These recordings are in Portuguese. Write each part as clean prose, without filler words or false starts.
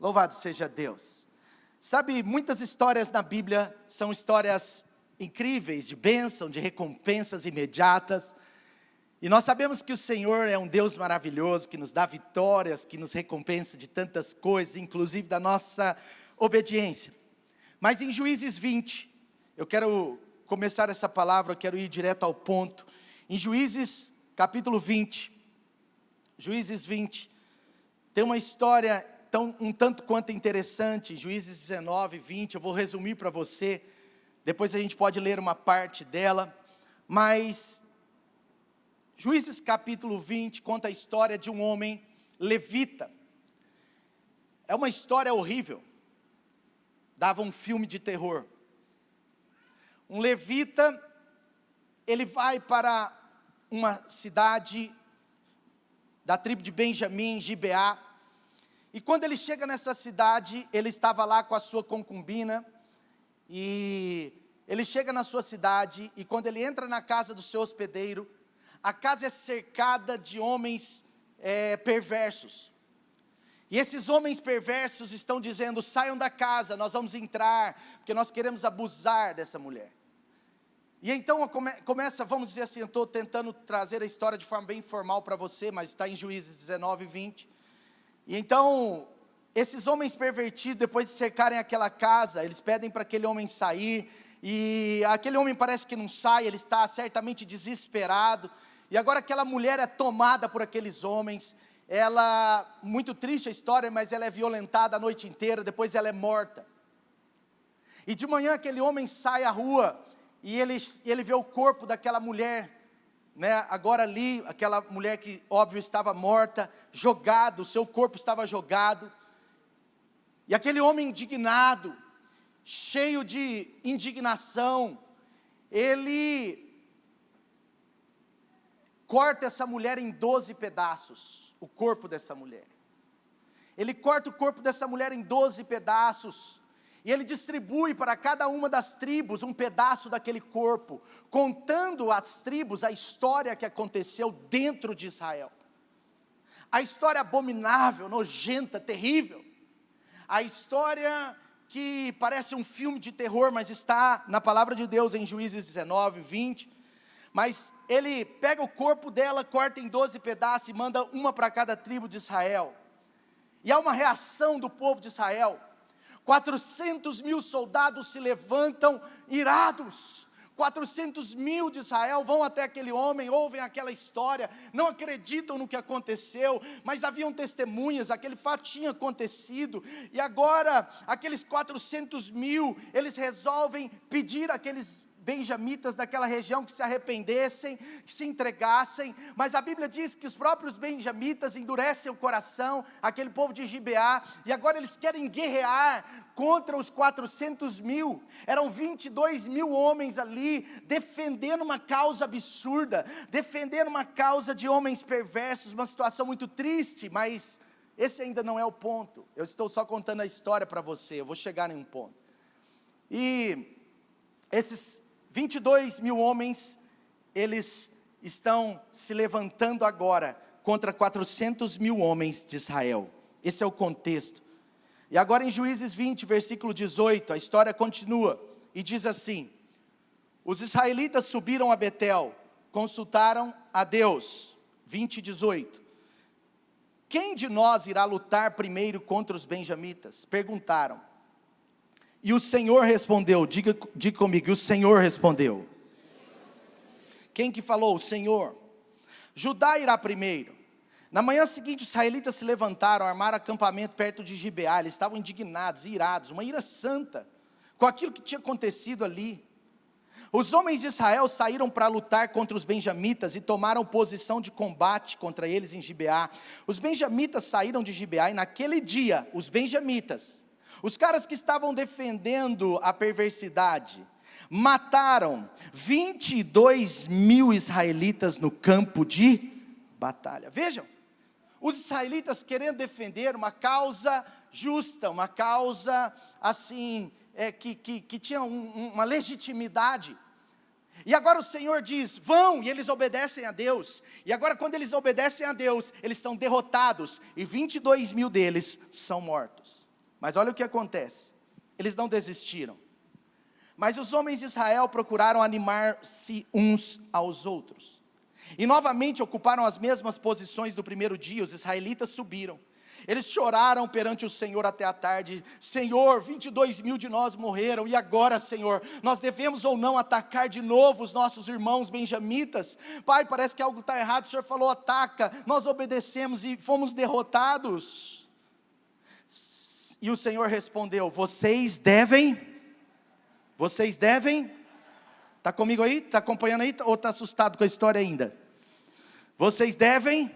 Louvado seja Deus. Sabe, muitas histórias na Bíblia são histórias incríveis, de bênção, de recompensas imediatas. E nós sabemos que o Senhor é um Deus maravilhoso, que nos dá vitórias, que nos recompensa de tantas coisas, inclusive da nossa obediência. Mas em Juízes 20, eu quero começar essa palavra, eu quero ir direto ao ponto. Em Juízes capítulo 20, Juízes 20, tem uma história um tanto quanto interessante. Juízes 19, 20, eu vou resumir para você, depois a gente pode ler uma parte dela, mas Juízes capítulo 20 conta a história de um homem levita. É uma história horrível, dava um filme de terror. Um levita, ele vai para uma cidade da tribo de Benjamim, Gibeá, e quando ele chega nessa cidade, ele estava lá com a sua concubina, e ele chega na sua cidade, e quando ele entra na casa do seu hospedeiro, a casa é cercada de homens perversos, e esses homens perversos estão dizendo: saiam da casa, nós vamos entrar, porque nós queremos abusar dessa mulher. E então começa, vamos dizer assim, eu estou tentando trazer a história de forma bem informal para você, mas está em Juízes 19 e 20, e então, esses homens pervertidos, depois de cercarem aquela casa, eles pedem para aquele homem sair, e aquele homem parece que não sai, ele está certamente desesperado, e agora aquela mulher é tomada por aqueles homens, ela, muito triste a história, mas ela é violentada a noite inteira, depois ela é morta, e de manhã aquele homem sai à rua, e ele vê o corpo daquela mulher, agora ali, aquela mulher que óbvio estava morta, jogado, o seu corpo estava jogado, e aquele homem indignado, cheio de indignação, ele corta essa mulher em 12 pedaços, o corpo dessa mulher, ele corta o corpo dessa mulher em 12 pedaços, e ele distribui para cada uma das tribos um pedaço daquele corpo, contando às tribos a história que aconteceu dentro de Israel. A história abominável, nojenta, terrível. A história que parece um filme de terror, mas está na palavra de Deus em Juízes 19, 20. Mas ele pega o corpo dela, corta em 12 pedaços e manda uma para cada tribo de Israel. E há uma reação do povo de Israel. 400 mil soldados se levantam irados, 400 mil de Israel vão até aquele homem, ouvem aquela história, não acreditam no que aconteceu, mas haviam testemunhas, aquele fato tinha acontecido, e agora aqueles 400 mil, eles resolvem pedir àqueles benjamitas daquela região que se arrependessem, que se entregassem, mas a Bíblia diz que os próprios benjamitas endurecem o coração, aquele povo de Gibeá, e agora eles querem guerrear contra os 400 mil, eram 22 mil homens ali, defendendo uma causa absurda, defendendo uma causa de homens perversos, uma situação muito triste, mas esse ainda não é o ponto, eu estou só contando a história para você, eu vou chegar em um ponto, e esses 22 mil homens, eles estão se levantando agora contra 400 mil homens de Israel. Esse é o contexto. E agora em Juízes 20, versículo 18, a história continua e diz assim: os israelitas subiram a Betel, consultaram a Deus. 20, 18. Quem de nós irá lutar primeiro contra os benjamitas? Perguntaram. E o Senhor respondeu, diga comigo, e o Senhor respondeu. Quem que falou? O Senhor. Judá irá primeiro. Na manhã seguinte, os israelitas se levantaram, armaram acampamento perto de Gibeá, eles estavam indignados, irados, uma ira santa, com aquilo que tinha acontecido ali. Os homens de Israel saíram para lutar contra os benjamitas e tomaram posição de combate contra eles em Gibeá. Os benjamitas saíram de Gibeá e naquele dia, os benjamitas, os caras que estavam defendendo a perversidade, mataram 22 mil israelitas no campo de batalha. Vejam, os israelitas querendo defender uma causa justa, uma causa assim, que tinha uma legitimidade. E agora o Senhor diz, vão, e eles obedecem a Deus. E agora quando eles obedecem a Deus, eles são derrotados, e 22 mil deles são mortos. Mas olha o que acontece, eles não desistiram. Mas os homens de Israel procuraram animar-se uns aos outros. E novamente ocuparam as mesmas posições do primeiro dia. Os israelitas subiram. Eles choraram perante o Senhor até a tarde. Senhor, 22.000 de nós morreram. E agora, Senhor, nós devemos ou não atacar de novo os nossos irmãos benjamitas? Pai, parece que algo está errado. O Senhor falou, ataca. Nós obedecemos e fomos derrotados. E o Senhor respondeu, vocês devem? Está comigo aí? Está acompanhando aí? Ou está assustado com a história ainda? Vocês devem?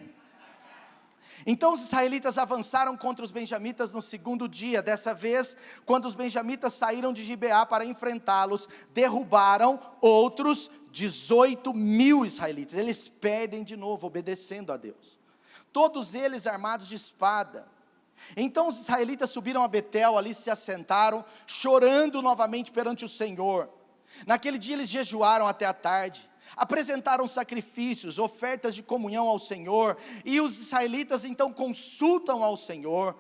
Então os israelitas avançaram contra os benjamitas no segundo dia. Dessa vez, quando os benjamitas saíram de Gibeá para enfrentá-los, derrubaram outros 18.000 israelitas. Eles perdem de novo, obedecendo a Deus. Todos eles armados de espada. Então os israelitas subiram a Betel, ali se assentaram, chorando novamente perante o Senhor. Naquele dia eles jejuaram até a tarde, apresentaram sacrifícios, ofertas de comunhão ao Senhor, e os israelitas então consultam ao Senhor,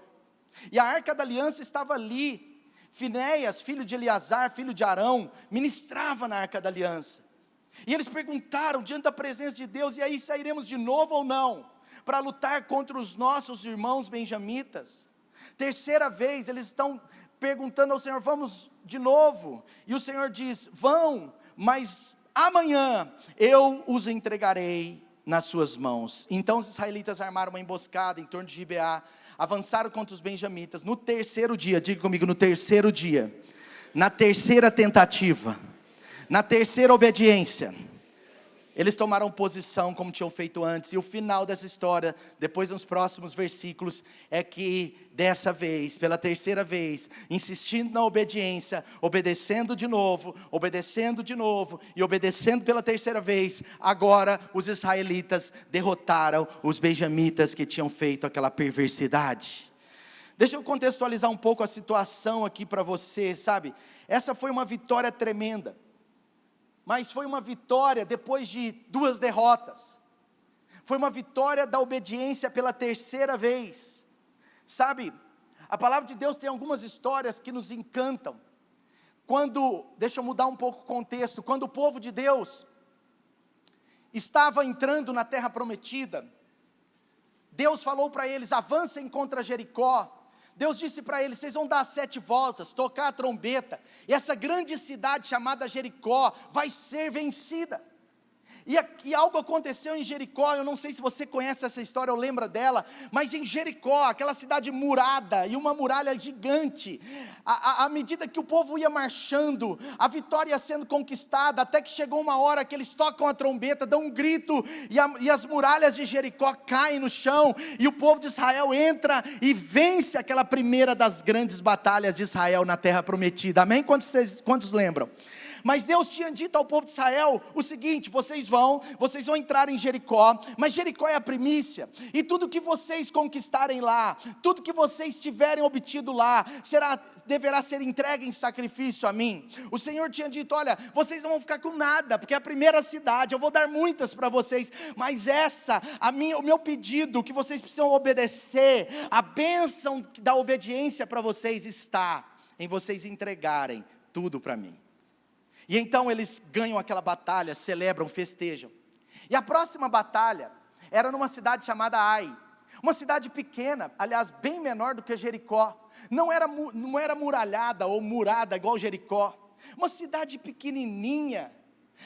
e a arca da aliança estava ali. Finéias, filho de Eleazar, filho de Arão, ministrava na arca da aliança, e eles perguntaram diante da presença de Deus, e aí sairemos de novo ou não, para lutar contra os nossos irmãos benjamitas? Terceira vez eles estão perguntando ao Senhor, vamos de novo? E o Senhor diz, vão, mas amanhã eu os entregarei nas suas mãos. Então os israelitas armaram uma emboscada em torno de Gibeá, avançaram contra os benjamitas. No terceiro dia, diga comigo, no terceiro dia, na terceira tentativa, na terceira obediência, eles tomaram posição como tinham feito antes. E o final dessa história, depois nos próximos versículos, é que dessa vez, pela terceira vez, insistindo na obediência, obedecendo de novo, e obedecendo pela terceira vez, agora os israelitas derrotaram os benjamitas que tinham feito aquela perversidade. Deixa eu contextualizar um pouco a situação aqui para você, sabe? Essa foi uma vitória tremenda. Mas foi uma vitória depois de 2 derrotas. Foi uma vitória da obediência pela terceira vez. Sabe, a palavra de Deus tem algumas histórias que nos encantam. Deixa eu mudar um pouco o contexto, quando o povo de Deus estava entrando na terra prometida, Deus falou para eles, avancem contra Jericó. Deus disse para eles, vocês vão dar 7 voltas, tocar a trombeta, e essa grande cidade chamada Jericó vai ser vencida. E algo aconteceu em Jericó, eu não sei se você conhece essa história ou lembra dela, mas em Jericó, aquela cidade murada, e uma muralha gigante, à medida que o povo ia marchando, a vitória ia sendo conquistada, até que chegou uma hora que eles tocam a trombeta, dão um grito, e as muralhas de Jericó caem no chão, e o povo de Israel entra e vence aquela primeira das grandes batalhas de Israel na terra prometida, amém? Quantos lembram? Mas Deus tinha dito ao povo de Israel o seguinte, vocês vão entrar em Jericó, mas Jericó é a primícia, e tudo que vocês conquistarem lá, tudo que vocês tiverem obtido lá, deverá ser entregue em sacrifício a mim. O Senhor tinha dito, olha, vocês não vão ficar com nada, porque é a primeira cidade, eu vou dar muitas para vocês, mas o meu pedido, que vocês precisam obedecer, a bênção da obediência para vocês está em vocês entregarem tudo para mim. E então eles ganham aquela batalha, celebram, festejam. E a próxima batalha era numa cidade chamada Ai. Uma cidade pequena, aliás, bem menor do que Jericó. Não era muralhada ou murada igual Jericó. Uma cidade pequenininha.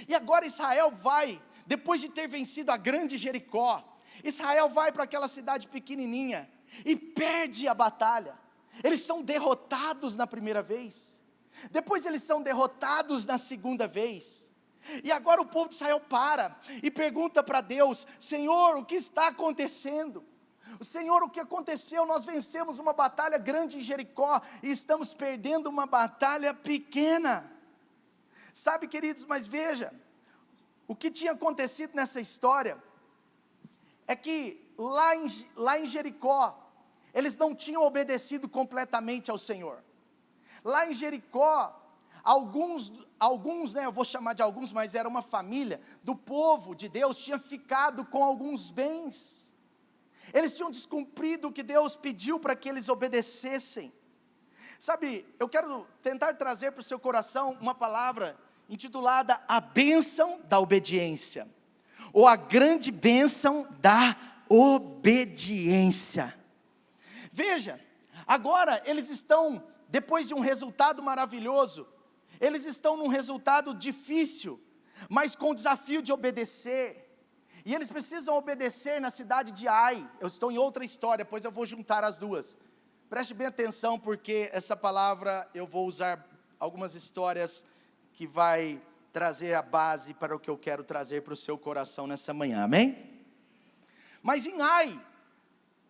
E agora Israel vai, depois de ter vencido a grande Jericó, Israel vai para aquela cidade pequenininha e perde a batalha. Eles são derrotados na primeira vez. Depois eles são derrotados na segunda vez, e agora o povo de Israel para, e pergunta para Deus, Senhor, o que está acontecendo? Senhor, o que aconteceu? Nós vencemos uma batalha grande em Jericó, e estamos perdendo uma batalha pequena. Sabe, queridos, mas veja, o que tinha acontecido nessa história, é que lá em Jericó, eles não tinham obedecido completamente ao Senhor. Lá em Jericó, alguns, eu vou chamar de alguns, mas era uma família do povo de Deus, tinha ficado com alguns bens. Eles tinham descumprido o que Deus pediu para que eles obedecessem. Sabe, eu quero tentar trazer para o seu coração uma palavra intitulada a bênção da obediência, ou a grande bênção da obediência. Veja, agora eles estão, depois de um resultado maravilhoso, eles estão num resultado difícil, mas com o desafio de obedecer. E eles precisam obedecer na cidade de Ai. Eu estou em outra história, depois eu vou juntar as duas. Preste bem atenção, porque essa palavra eu vou usar algumas histórias que vai trazer a base para o que eu quero trazer para o seu coração nessa manhã, amém? Mas em Ai,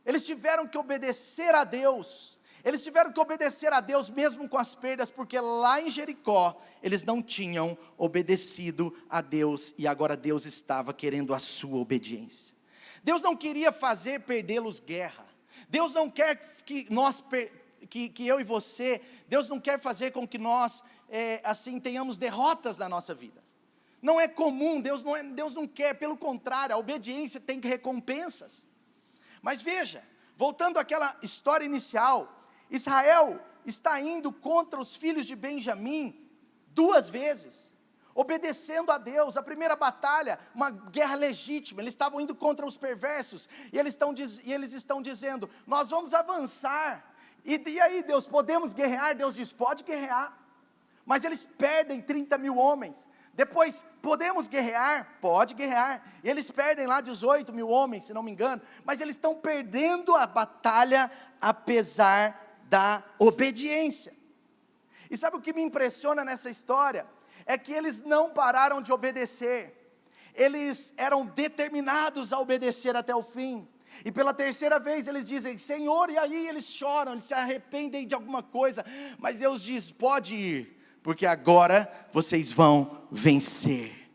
eles tiveram que obedecer a Deus. Eles tiveram que obedecer a Deus mesmo com as perdas, porque lá em Jericó, eles não tinham obedecido a Deus, e agora Deus estava querendo a sua obediência. Deus não queria fazer perdê-los guerra. Deus não quer que nós, que eu e você, Deus não quer fazer com que nós, assim, tenhamos derrotas na nossa vida. Não é comum, Deus não quer, pelo contrário, a obediência tem recompensas. Mas veja, voltando àquela história inicial, Israel está indo contra os filhos de Benjamim 2 vezes, obedecendo a Deus. A primeira batalha, uma guerra legítima, eles estavam indo contra os perversos, e eles estão dizendo, nós vamos avançar, e aí Deus, podemos guerrear? Deus diz, pode guerrear, mas eles perdem 30.000 homens. Depois, podemos guerrear? Pode guerrear, e eles perdem lá 18.000 homens, se não me engano, mas eles estão perdendo a batalha, apesar da obediência. E sabe o que me impressiona nessa história? É que eles não pararam de obedecer, eles eram determinados a obedecer até o fim, e pela 3ª vez eles dizem, Senhor, e aí eles choram, eles se arrependem de alguma coisa, mas Deus diz, pode ir, porque agora vocês vão vencer,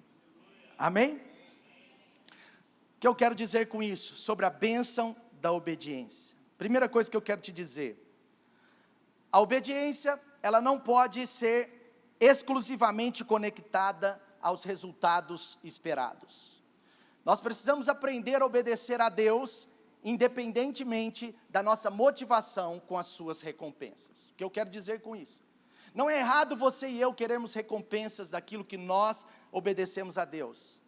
amém? O que eu quero dizer com isso, sobre a bênção da obediência? Primeira coisa que eu quero te dizer, a obediência, ela não pode ser exclusivamente conectada aos resultados esperados. Nós precisamos aprender a obedecer a Deus, independentemente da nossa motivação com as suas recompensas. O que eu quero dizer com isso? Não é errado você e eu queremos recompensas daquilo que nós obedecemos a Deus.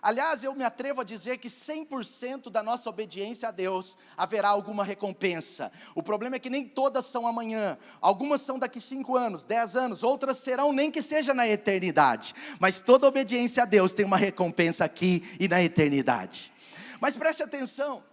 Aliás, eu me atrevo a dizer que 100% da nossa obediência a Deus, haverá alguma recompensa. O problema é que nem todas são amanhã, algumas são daqui 5 anos, 10 anos, outras serão nem que seja na eternidade. Mas toda obediência a Deus tem uma recompensa aqui e na eternidade. Mas preste atenção,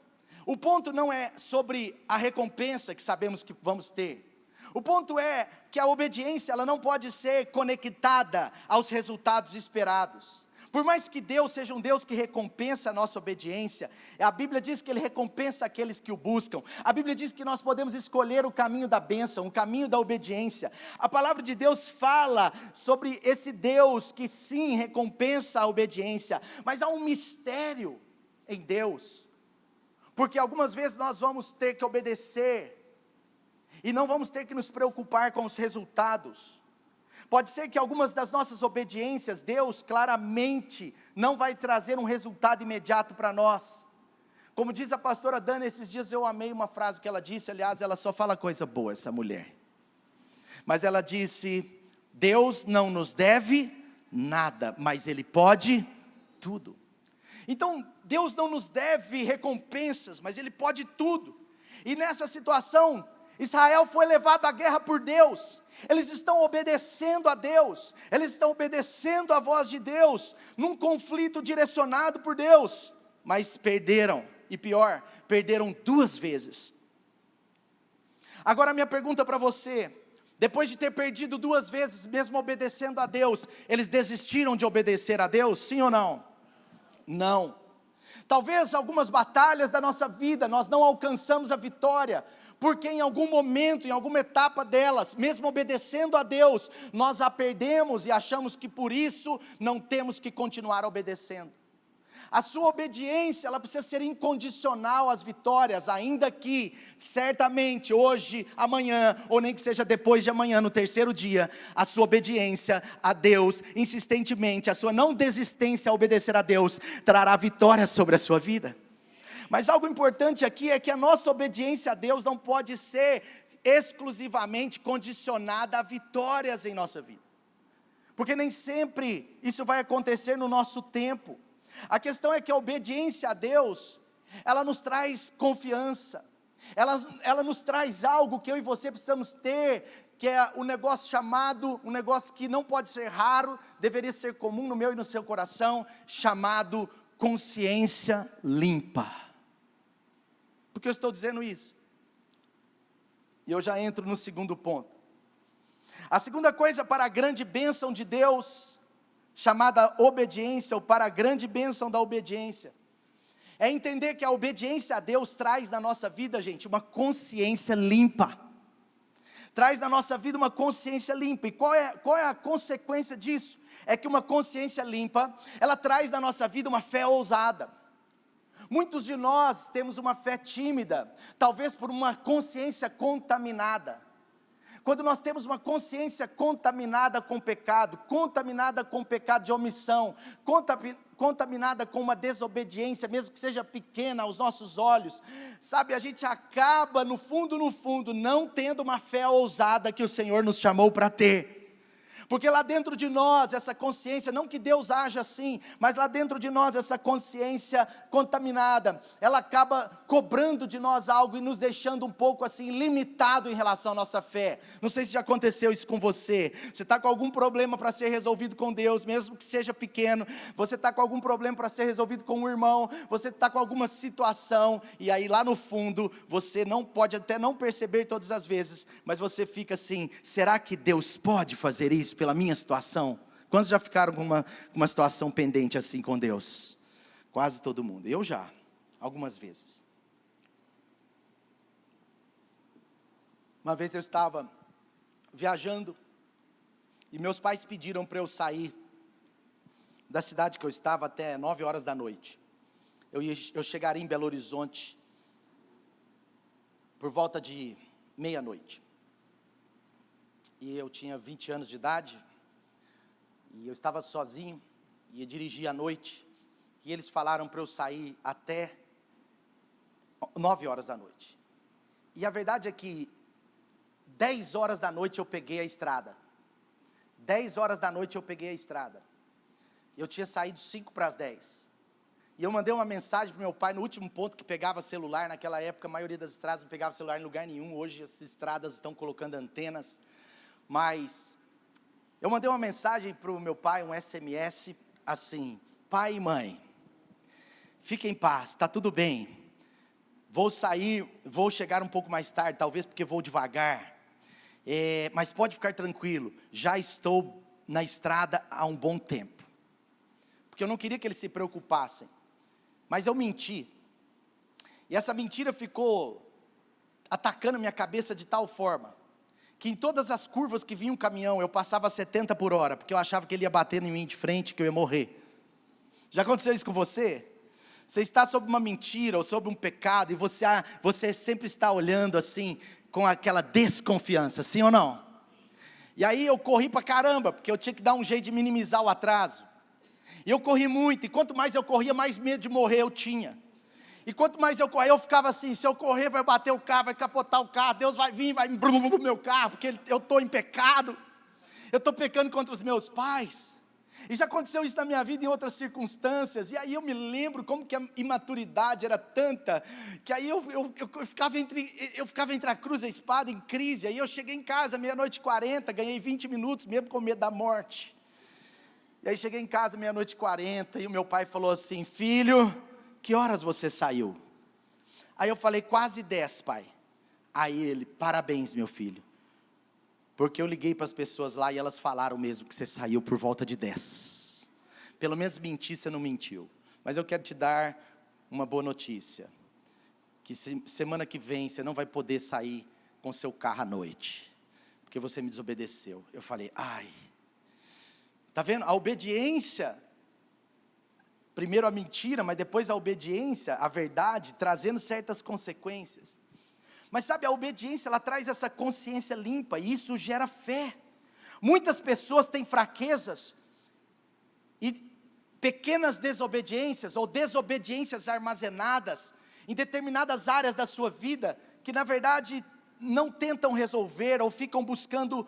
o ponto não é sobre a recompensa que sabemos que vamos ter. O ponto é que a obediência, ela não pode ser conectada aos resultados esperados. Por mais que Deus seja um Deus que recompensa a nossa obediência, a Bíblia diz que Ele recompensa aqueles que o buscam. A Bíblia diz que nós podemos escolher o caminho da bênção, o caminho da obediência. A palavra de Deus fala sobre esse Deus que sim recompensa a obediência, mas há um mistério em Deus, porque algumas vezes nós vamos ter que obedecer, e não vamos ter que nos preocupar com os resultados. Pode ser que algumas das nossas obediências, Deus claramente não vai trazer um resultado imediato para nós. Como diz a pastora Dani, esses dias eu amei uma frase que ela disse, aliás, ela só fala coisa boa, essa mulher. Mas ela disse, Deus não nos deve nada, mas Ele pode tudo. Então, Deus não nos deve recompensas, mas Ele pode tudo. E nessa situação, Israel foi levado à guerra por Deus. Eles estão obedecendo a Deus, eles estão obedecendo a voz de Deus, num conflito direcionado por Deus, mas perderam, e pior, perderam 2 vezes. Agora minha pergunta para você, depois de ter perdido 2 vezes, mesmo obedecendo a Deus, eles desistiram de obedecer a Deus, sim ou não? Não. Talvez algumas batalhas da nossa vida, nós não alcançamos a vitória, porque em algum momento, em alguma etapa delas, mesmo obedecendo a Deus, nós a perdemos e achamos que por isso não temos que continuar obedecendo. A sua obediência, ela precisa ser incondicional às vitórias, ainda que certamente hoje, amanhã, ou nem que seja depois de amanhã, no 3º dia, a sua obediência a Deus, insistentemente, a sua não desistência a obedecer a Deus, trará vitória sobre a sua vida. Mas algo importante aqui é que a nossa obediência a Deus não pode ser exclusivamente condicionada a vitórias em nossa vida, porque nem sempre isso vai acontecer no nosso tempo. A questão é que a obediência a Deus, ela nos traz confiança, ela nos traz algo que eu e você precisamos ter, que é um negócio chamado, um negócio que não pode ser raro, deveria ser comum no meu e no seu coração, chamado consciência limpa. Por que eu estou dizendo isso? E eu já entro no segundo ponto. A segunda coisa para a grande bênção de Deus, chamada obediência, ou para a grande bênção da obediência, é entender que a obediência a Deus traz na nossa vida, gente, uma consciência limpa. Traz na nossa vida uma consciência limpa. E qual é a consequência disso? É que uma consciência limpa, ela traz na nossa vida uma fé ousada. Muitos de nós temos uma fé tímida, talvez por uma consciência contaminada. Quando nós temos uma consciência contaminada com pecado de omissão, contaminada com uma desobediência, mesmo que seja pequena aos nossos olhos, sabe, a gente acaba no fundo, não tendo uma fé ousada que o Senhor nos chamou para ter. Porque lá dentro de nós, essa consciência, não que Deus haja assim, mas lá dentro de nós, essa consciência contaminada, ela acaba cobrando de nós algo e nos deixando um pouco assim, limitado em relação à nossa fé. Não sei se já aconteceu isso com você. Você está com algum problema para ser resolvido com Deus, mesmo que seja pequeno. Você está com algum problema para ser resolvido com um irmão. Você está com alguma situação, e aí lá no fundo, você não pode até não perceber todas as vezes, mas você fica assim, será que Deus pode fazer isso pela minha situação? Quantos já ficaram com uma situação pendente assim com Deus? Quase todo mundo. Eu já, algumas vezes. Uma vez eu estava viajando e meus pais pediram para eu sair da cidade que eu estava até 9 horas da noite. Eu chegaria em Belo Horizonte por volta de meia-noite. E eu tinha 20 anos de idade, e eu estava sozinho, ia dirigir à noite, e eles falaram para eu sair até 9 horas da noite. E a verdade é que 10 horas da noite eu peguei a estrada. 10 horas da noite eu peguei a estrada. Eu tinha saído 5 para as 10. E eu mandei uma mensagem para meu pai no último ponto que pegava celular. Naquela época a maioria das estradas não pegava celular em lugar nenhum. Hoje as estradas estão colocando antenas. Mas eu mandei uma mensagem para o meu pai, um SMS, assim: pai e mãe, fiquem em paz, está tudo bem. Vou sair, vou chegar um pouco mais tarde, talvez porque vou devagar. Mas pode ficar tranquilo, já estou na estrada há um bom tempo. Porque eu não queria que eles se preocupassem. Mas eu menti. E essa mentira ficou atacando a minha cabeça de tal forma que em todas as curvas que vinha um caminhão, eu passava 70 por hora, porque eu achava que ele ia bater em mim de frente, que eu ia morrer. Já aconteceu isso com você? Você está sob uma mentira ou sob um pecado, e você sempre está olhando assim, com aquela desconfiança, sim ou não? E aí eu corri pra caramba, porque eu tinha que dar um jeito de minimizar o atraso. E eu corri muito, e quanto mais eu corria, mais medo de morrer eu tinha. E quanto mais eu corria, eu ficava assim, se eu correr vai bater o carro, vai capotar o carro, Deus vai vir, vai no meu carro, porque eu estou em pecado, eu estou pecando contra os meus pais. E já aconteceu isso na minha vida em outras circunstâncias, e aí eu me lembro como que a imaturidade era tanta, que aí eu ficava entre a cruz e a espada em crise. Aí eu cheguei em casa, 00:40, ganhei 20 minutos, mesmo com medo da morte. E aí cheguei em casa, 00:40, e o meu pai falou assim: filho, que horas você saiu? Aí eu falei: quase 10, pai. Aí ele: parabéns, meu filho, porque eu liguei para as pessoas lá e elas falaram mesmo que você saiu por volta de 10. Pelo menos mentir você não mentiu. Mas eu quero te dar uma boa notícia, que semana que vem você não vai poder sair com seu carro à noite, porque você me desobedeceu. Eu falei: ai, está vendo? A obediência, primeiro a mentira, mas depois a obediência, a verdade, trazendo certas consequências. Mas sabe, a obediência, ela traz essa consciência limpa, e isso gera fé. Muitas pessoas têm fraquezas, e pequenas desobediências, ou desobediências armazenadas, em determinadas áreas da sua vida, que na verdade não tentam resolver, ou ficam buscando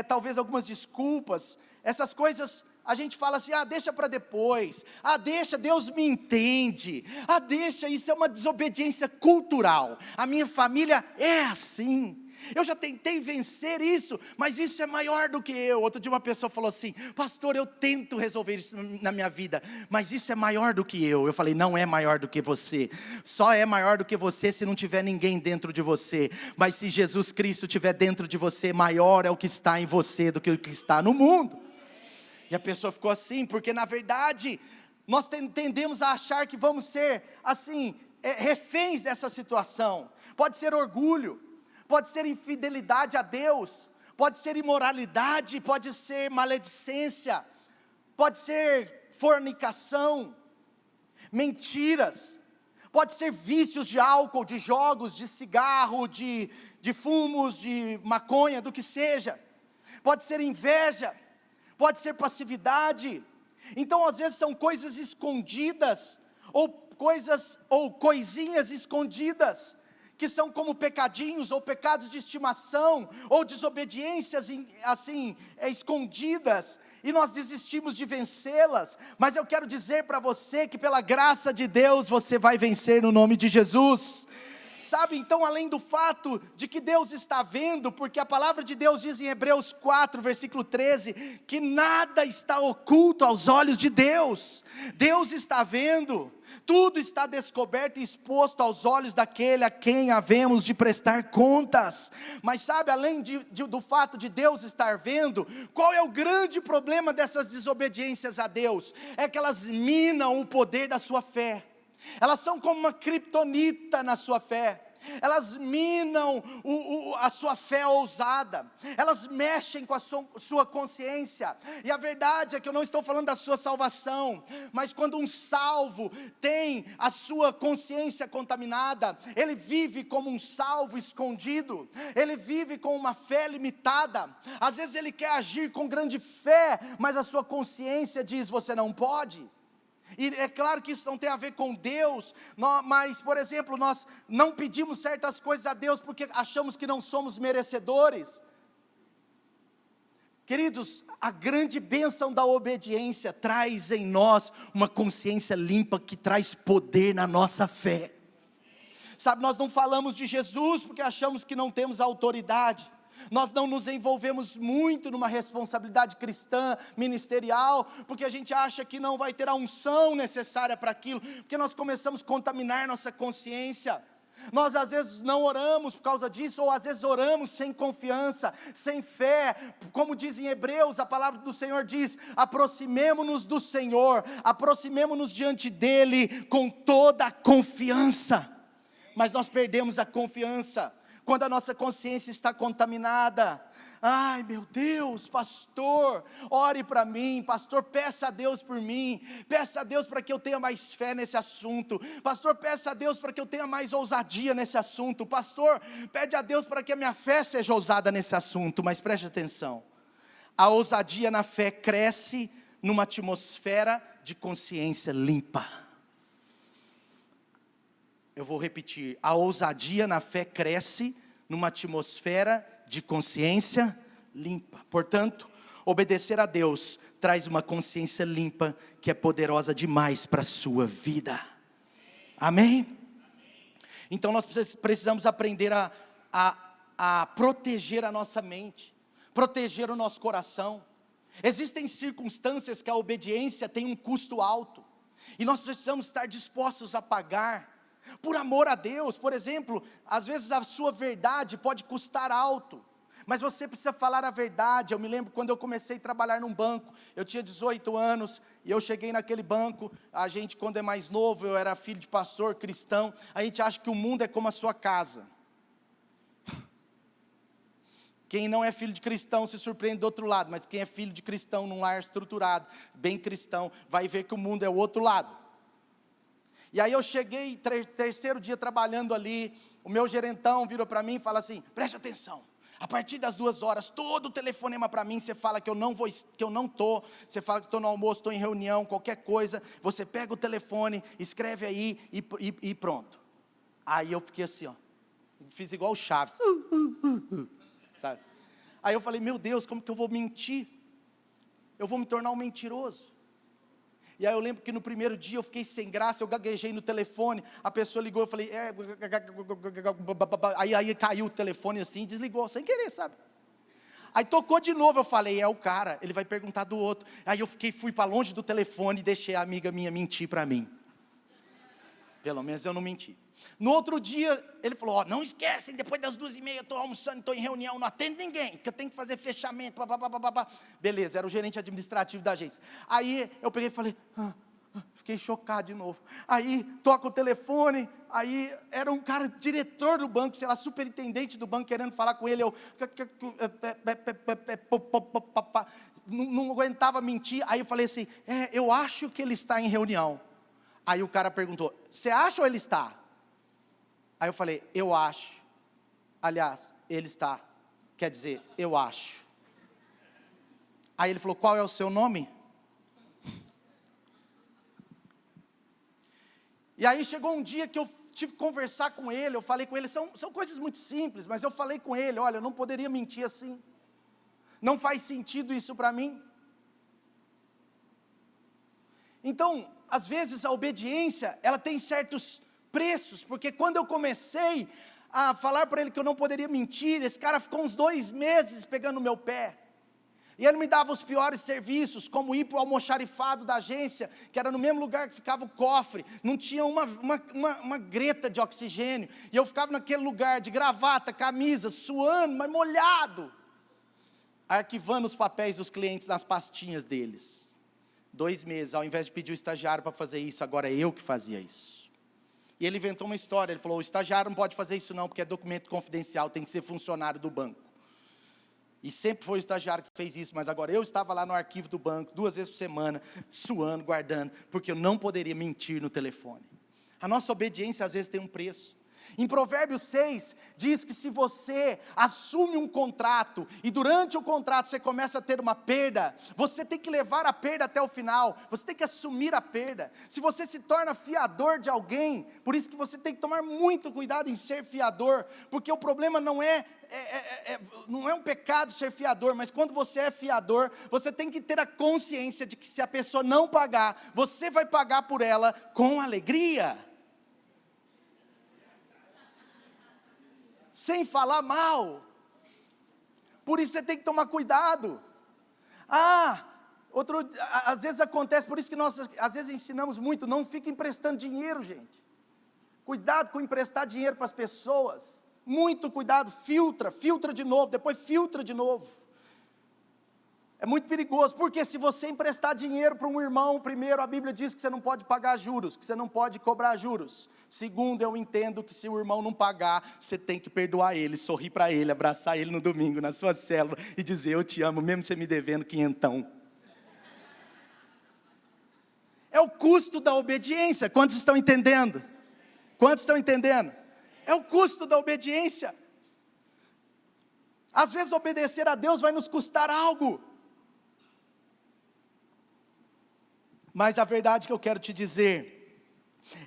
talvez algumas desculpas. Essas coisas a gente fala assim, deixa para depois, deixa, Deus me entende, deixa, isso é uma desobediência cultural, a minha família é assim, eu já tentei vencer isso, mas isso é maior do que eu. Outro dia uma pessoa falou assim, pastor, eu tento resolver isso na minha vida, mas isso é maior do que eu falei, não é maior do que você, só é maior do que você se não tiver ninguém dentro de você, mas se Jesus Cristo estiver dentro de você, maior é o que está em você do que o que está no mundo. E a pessoa ficou assim, porque na verdade, nós tendemos a achar que vamos ser assim, reféns dessa situação. Pode ser orgulho, pode ser infidelidade a Deus, pode ser imoralidade, pode ser maledicência, pode ser fornicação, mentiras, pode ser vícios de álcool, de jogos, de cigarro, de fumos, de maconha, do que seja, pode ser inveja, pode ser passividade. Então às vezes são coisas escondidas, ou coisinhas escondidas, que são como pecadinhos, ou pecados de estimação, ou desobediências assim, escondidas, e nós desistimos de vencê-las. Mas eu quero dizer para você, que pela graça de Deus, você vai vencer no nome de Jesus. Sabe, então além do fato de que Deus está vendo, porque a palavra de Deus diz em Hebreus 4, versículo 13, que nada está oculto aos olhos de Deus. Deus está vendo, tudo está descoberto e exposto aos olhos daquele a quem havemos de prestar contas. Mas sabe, além do fato de Deus estar vendo, qual é o grande problema dessas desobediências a Deus? É que elas minam o poder da sua fé. Elas são como uma criptonita na sua fé. Elas minam a sua fé ousada. Elas mexem com a sua consciência. E a verdade é que eu não estou falando da sua salvação, mas quando um salvo tem a sua consciência contaminada, ele vive como um salvo escondido. Ele vive com uma fé limitada. Às vezes ele quer agir com grande fé, mas a sua consciência diz, você não pode. E é claro que isso não tem a ver com Deus, mas por exemplo, nós não pedimos certas coisas a Deus porque achamos que não somos merecedores. Queridos, a grande bênção da obediência traz em nós uma consciência limpa, que traz poder na nossa fé. Sabe, nós não falamos de Jesus porque achamos que não temos autoridade. Nós não nos envolvemos muito numa responsabilidade cristã, ministerial, porque a gente acha que não vai ter a unção necessária para aquilo, porque nós começamos a contaminar nossa consciência. Nós às vezes não oramos por causa disso, ou às vezes oramos sem confiança, sem fé. Como diz em Hebreus, a palavra do Senhor diz, aproximemo-nos do Senhor, aproximemo-nos diante dEle com toda a confiança. Mas nós perdemos a confiança quando a nossa consciência está contaminada. Ai meu Deus, pastor, ore para mim, pastor, peça a Deus por mim, peça a Deus para que eu tenha mais fé nesse assunto, pastor, peça a Deus para que eu tenha mais ousadia nesse assunto, pastor, pede a Deus para que a minha fé seja ousada nesse assunto. Mas preste atenção, a ousadia na fé cresce numa atmosfera de consciência limpa. Eu vou repetir, a ousadia na fé cresce numa atmosfera de consciência limpa. Portanto, obedecer a Deus traz uma consciência limpa, que é poderosa demais para a sua vida. Amém? Então nós precisamos aprender a proteger a nossa mente, proteger o nosso coração. Existem circunstâncias que a obediência tem um custo alto, e nós precisamos estar dispostos a pagar, por amor a Deus. Por exemplo, às vezes a sua verdade pode custar alto, mas você precisa falar a verdade. Eu me lembro quando eu comecei a trabalhar num banco, eu tinha 18 anos, e eu cheguei naquele banco. A gente, quando é mais novo, eu era filho de pastor cristão, a gente acha que o mundo é como a sua casa. Quem não é filho de cristão se surpreende do outro lado, mas quem é filho de cristão num lar estruturado, bem cristão, vai ver que o mundo é o outro lado. E aí eu cheguei, terceiro dia trabalhando ali, o meu gerentão virou para mim e fala assim, preste atenção, a partir das 2 horas, todo telefonema para mim, você fala que eu não estou, você fala que estou no almoço, estou em reunião, qualquer coisa, você pega o telefone, escreve aí e pronto. Aí eu fiquei assim, ó, Fiz igual o Chaves. Sabe? Aí eu falei, meu Deus, como que eu vou mentir? Eu vou me tornar um mentiroso. E aí eu lembro que no primeiro dia eu fiquei sem graça, eu gaguejei no telefone, a pessoa ligou, eu falei, aí caiu o telefone assim, desligou, sem querer, sabe? Aí tocou de novo, eu falei, é o cara, ele vai perguntar do outro. Aí eu fui para longe do telefone e deixei a amiga minha mentir para mim. Pelo menos eu não menti. No outro dia, ele falou, ó, não esquecem, depois das 2h30 eu estou almoçando, estou em reunião, não atendo ninguém, porque eu tenho que fazer fechamento, Beleza, era o gerente administrativo da agência. Aí eu peguei e falei, fiquei chocado de novo. Aí toca o telefone, aí era um cara, diretor do banco, sei lá, superintendente do banco, querendo falar com ele, eu não aguentava mentir. Aí eu falei assim, eu acho que ele está em reunião. Aí o cara perguntou, você acha ou ele está? Aí eu falei, eu acho. Aliás, ele está. Quer dizer, eu acho. Aí ele falou, qual é o seu nome? E aí chegou um dia que eu tive que conversar com ele, eu falei com ele, são coisas muito simples, mas eu falei com ele, olha, eu não poderia mentir assim. Não faz sentido isso para mim. Então, às vezes a obediência, ela tem certos preços, porque quando eu comecei a falar para ele que eu não poderia mentir, esse cara ficou uns 2 meses pegando no meu pé, e ele me dava os piores serviços, como ir para o almoxarifado da agência, que era no mesmo lugar que ficava o cofre, não tinha uma greta de oxigênio, e eu ficava naquele lugar de gravata, camisa, suando, mas molhado, arquivando os papéis dos clientes nas pastinhas deles. 2 meses, ao invés de pedir o estagiário para fazer isso, agora é eu que fazia isso. E ele inventou uma história, ele falou, o estagiário não pode fazer isso não, porque é documento confidencial, tem que ser funcionário do banco. E sempre foi o estagiário que fez isso, mas agora eu estava lá no arquivo do banco, 2 vezes por semana, suando, guardando, porque eu não poderia mentir no telefone. A nossa obediência às vezes tem um preço. Em Provérbios 6, diz que se você assume um contrato, e durante o contrato você começa a ter uma perda, você tem que levar a perda até o final, você tem que assumir a perda. Se você se torna fiador de alguém, por isso que você tem que tomar muito cuidado em ser fiador, porque o problema não é um pecado ser fiador, mas quando você é fiador, você tem que ter a consciência de que se a pessoa não pagar, você vai pagar por ela com alegria. Sem falar mal. Por isso você tem que tomar cuidado. Às vezes acontece, por isso que nós às vezes ensinamos muito, não fique emprestando dinheiro, gente. Cuidado com emprestar dinheiro para as pessoas. Muito cuidado, filtra de novo, depois filtra de novo. É muito perigoso, porque se você emprestar dinheiro para um irmão, primeiro a Bíblia diz que você não pode pagar juros, que você não pode cobrar juros. Segundo, eu entendo que se o irmão não pagar, você tem que perdoar ele, sorrir para ele, abraçar ele no domingo, na sua célula, e dizer, eu te amo, mesmo você me devendo 500. É o custo da obediência, quantos estão entendendo? Quantos estão entendendo? É o custo da obediência. Às vezes obedecer a Deus vai nos custar algo. Mas a verdade que eu quero te dizer,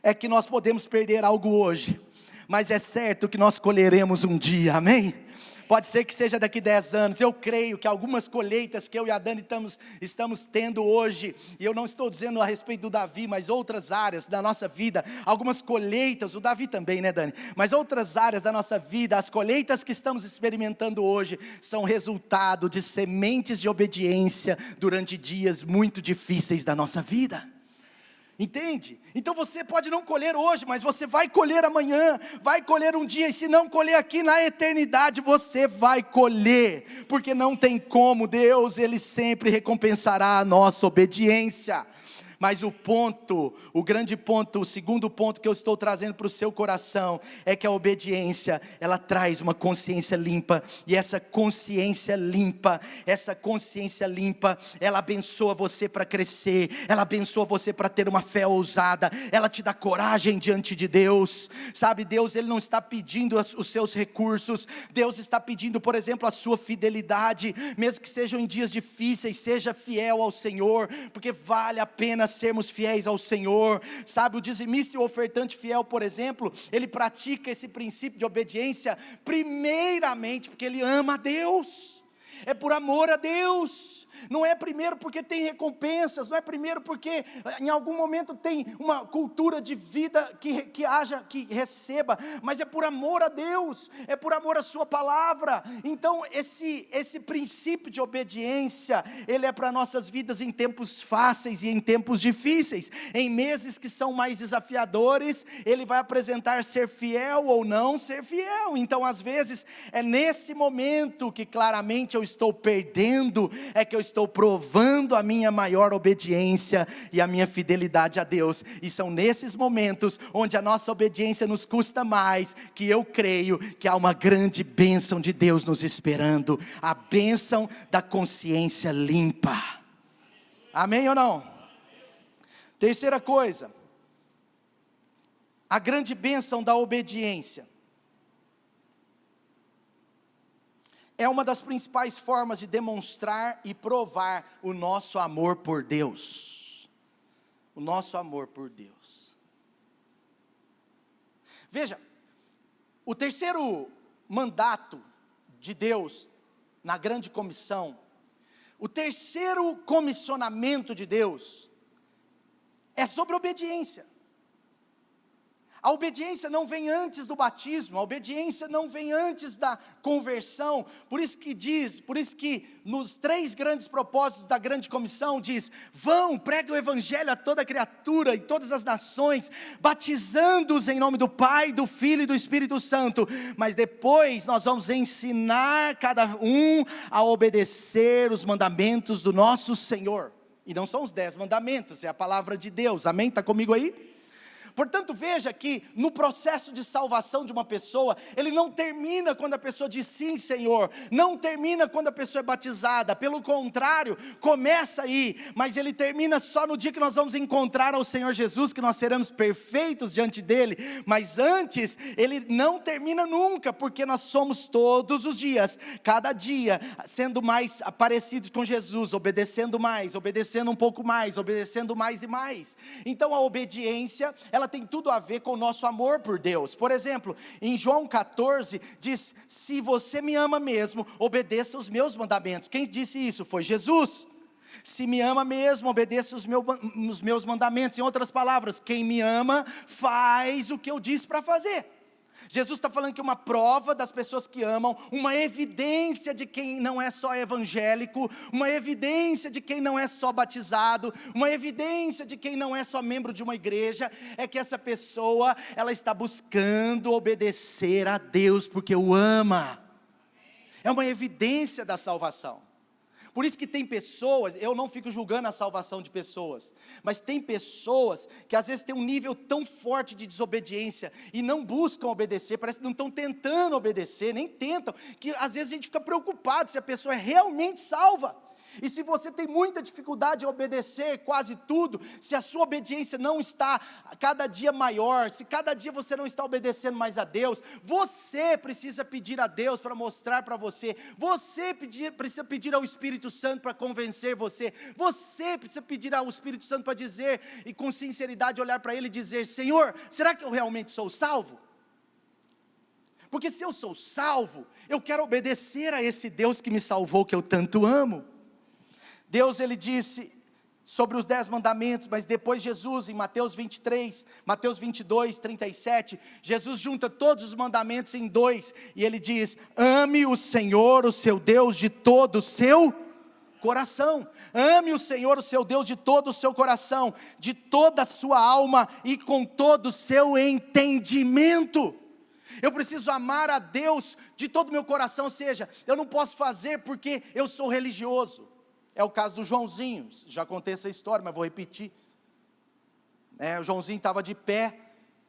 é que nós podemos perder algo hoje, mas é certo que nós colheremos um dia, amém? Pode ser que seja daqui 10 anos, eu creio que algumas colheitas que eu e a Dani estamos tendo hoje, e eu não estou dizendo a respeito do Davi, mas outras áreas da nossa vida, algumas colheitas, o Davi também, né, Dani? Mas outras áreas da nossa vida, as colheitas que estamos experimentando hoje, são resultado de sementes de obediência, durante dias muito difíceis da nossa vida. Entende? Então você pode não colher hoje, mas você vai colher amanhã, vai colher um dia, e se não colher aqui na eternidade, você vai colher, porque não tem como, Deus, Ele sempre recompensará a nossa obediência. Mas o grande ponto, o segundo ponto que eu estou trazendo para o seu coração, é que a obediência, ela traz uma consciência limpa, e essa consciência limpa, ela abençoa você para crescer, ela abençoa você para ter uma fé ousada, ela te dá coragem diante de Deus, sabe, Deus, Ele não está pedindo os seus recursos, Deus está pedindo, por exemplo, a sua fidelidade, mesmo que sejam em dias difíceis, seja fiel ao Senhor, porque vale a pena a sermos fiéis ao Senhor, sabe? O dizimista e o ofertante fiel, por exemplo, ele pratica esse princípio de obediência, primeiramente porque ele ama a Deus, é por amor a Deus. Não é primeiro porque tem recompensas, não é primeiro porque em algum momento tem uma cultura de vida que receba, mas é por amor a Deus, é por amor à sua palavra. Então esse princípio de obediência, ele é para nossas vidas em tempos fáceis e em tempos difíceis, em meses que são mais desafiadores, ele vai apresentar ser fiel ou não ser fiel. Então às vezes é nesse momento que claramente eu estou perdendo, é que eu estou provando a minha maior obediência e a minha fidelidade a Deus, e são nesses momentos, onde a nossa obediência nos custa mais, que eu creio que há uma grande bênção de Deus nos esperando, a bênção da consciência limpa, amém ou não? Terceira coisa, a grande bênção da obediência, é uma das principais formas de demonstrar e provar o nosso amor por Deus. O nosso amor por Deus. Veja, o terceiro mandato de Deus na grande comissão, o terceiro comissionamento de Deus, é sobre obediência. A obediência não vem antes do batismo, a obediência não vem antes da conversão, por isso que nos 3 grandes propósitos da grande comissão diz: vão, preguem o evangelho a toda criatura, em todas as nações, batizando-os em nome do Pai, do Filho e do Espírito Santo, mas depois nós vamos ensinar cada um a obedecer os mandamentos do nosso Senhor, e não são os 10 mandamentos, é a palavra de Deus, amém? Está comigo aí? Portanto, veja que no processo de salvação de uma pessoa, ele não termina quando a pessoa diz sim, Senhor, não termina quando a pessoa é batizada, pelo contrário, começa aí, mas ele termina só no dia que nós vamos encontrar ao Senhor Jesus, que nós seremos perfeitos diante dele, mas antes, ele não termina nunca, porque nós somos todos os dias, cada dia, sendo mais parecidos com Jesus, obedecendo mais, obedecendo um pouco mais, obedecendo mais e mais. Então a obediência, ela tem tudo a ver com o nosso amor por Deus. Por exemplo, em João 14, diz: se você me ama mesmo, obedeça os meus mandamentos. Quem disse isso? Foi Jesus. Se me ama mesmo, obedeça os meus mandamentos. Em outras palavras, quem me ama, faz o que eu disse para fazer. Jesus está falando que uma prova das pessoas que amam, uma evidência de quem não é só evangélico, uma evidência de quem não é só batizado, uma evidência de quem não é só membro de uma igreja, é que essa pessoa, ela está buscando obedecer a Deus, porque o ama. É uma evidência da salvação. Por isso que tem pessoas, eu não fico julgando a salvação de pessoas, mas tem pessoas que às vezes têm um nível tão forte de desobediência e não buscam obedecer, parece que não estão tentando obedecer, nem tentam, que às vezes a gente fica preocupado se a pessoa é realmente salva. E se você tem muita dificuldade em obedecer quase tudo, se a sua obediência não está cada dia maior, se cada dia você não está obedecendo mais a Deus, você precisa pedir a Deus para mostrar para você, precisa pedir ao Espírito Santo para convencer você precisa pedir ao Espírito Santo para dizer, e com sinceridade olhar para Ele e dizer: Senhor, será que eu realmente sou salvo? Porque se eu sou salvo, eu quero obedecer a esse Deus que me salvou, que eu tanto amo. Deus, ele disse sobre os 10 mandamentos, mas depois Jesus, em Mateus 23, Mateus 22, 37, Jesus junta todos os mandamentos em 2, e ele diz: ame o Senhor, o seu Deus, de todo o seu coração. Ame o Senhor, o seu Deus, de todo o seu coração, de toda a sua alma e com todo o seu entendimento. Eu preciso amar a Deus de todo o meu coração, ou seja, eu não posso fazer porque eu sou religioso. É o caso do Joãozinho, já contei essa história, mas vou repetir. O Joãozinho estava de pé,